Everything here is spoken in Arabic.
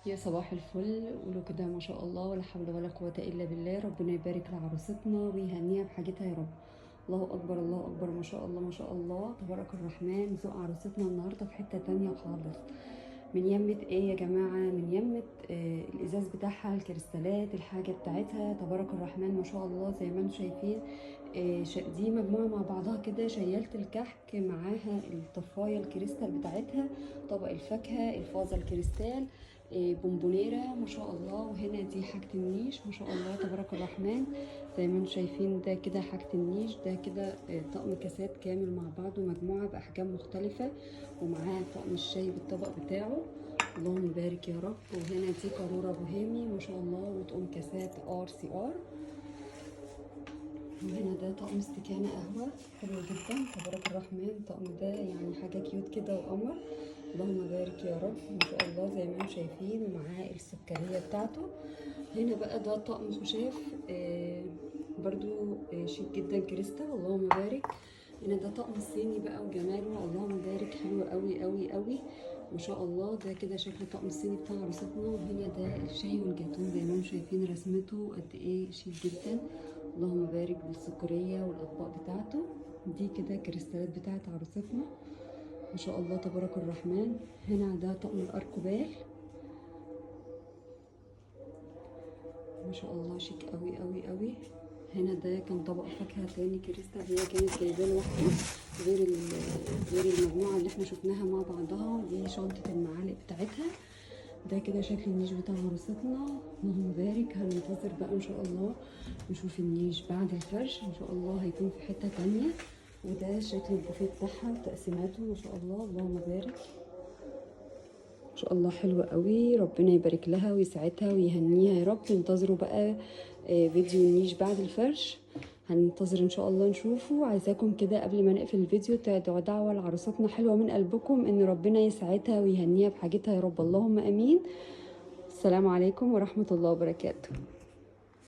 يا صباح الفل. قولوا كده ما شاء الله ولا حول ولا قوة إلا بالله. ربنا يبارك لعروستنا ويهنيها بحاجتها يا رب. الله أكبر الله أكبر، ما شاء الله ما شاء الله، تبارك الرحمن. ذوق عروستنا النهاردة في حتة تانية خالص. من يمة ايه يا جماعة؟ من يمة الازاز بتاعها، الكريستالات، الحاجة بتاعتها، تبارك الرحمن ما شاء الله زي ما انتم شايفين. دي مجموعة مع بعضها كده، شيالة الكحك معاها الطفاية الكريستال بتاعتها، طبق الفاكهة، الفازة الكريستال، بونبونيرة ما شاء الله. وهنا دي حاجة النيش ما شاء الله تبارك الرحمن زي ما انتم شايفين. ده كده حاجة النيش، ده كده طقم كاسات كامل مع بعضه، مجموعة بأحجام مختلفة، ومعاه طقم الشاي بالطبق بتاعه. اللهم بارك يا رب. وهنا دي قارورة بوهيمي ما شاء الله، وطقم كاسات RCR. وهنا ده طقم استكانة قهوة حلو جدا تبارك الرحمن. الطقم ده يعني حاجة كيوت كده وقمر. اللهم بارك يا رب ما شاء الله زي ما انتم شايفين، ومعاه السكرية بتاعته. هنا بقى ده طقم خشاف برضو شيك جدا كريستال، اللهم بارك. هنا ده طقم الصيني بقى وجماله، اللهم بارك، حلو قوي قوي قوي ما شاء الله. ده كده شكل الطقم الصيني بتاع عروستنا. وهنا ده الشاي والجاتون زي ما انتم شايفين رسمته قد ايه شيك جدا، اللهم بارك، بالسكرية والاطباق بتاعته. دي كده كريستالات بتاعت عروستنا ما شاء الله تبارك الرحمن. هنا ده طقم الاركوبال ما شاء الله شيك قوي قوي قوي. هنا ده كان طبق فاكهه تاني كريستال، هي كانت جايباه لوحده غير المجموعه اللي احنا شفناها مع بعضها. دي شنطه المعالق بتاعتها. ده كده شكل النيش بتاع عروستنا، اللهم بارك. هننتظر بقى ان شاء الله نشوف النيش بعد الفرش ان شاء الله هيكون في حته تانية. وده شكل البوفيه بتاعها وتقسيماته ما شاء الله، اللهم بارك ما شاء الله، حلوة قوي. ربنا يبارك لها ويسعدها ويهنيها يا رب. انتظروا بقى فيديو النيش بعد الفرش، هننتظر ان شاء الله نشوفه. عايزاكم كده قبل ما نقفل الفيديو تدعوا دعوة لعروستنا حلوة من قلبكم، ان ربنا يسعدها ويهنيها بحاجتها يا رب، اللهم امين. السلام عليكم ورحمة الله وبركاته.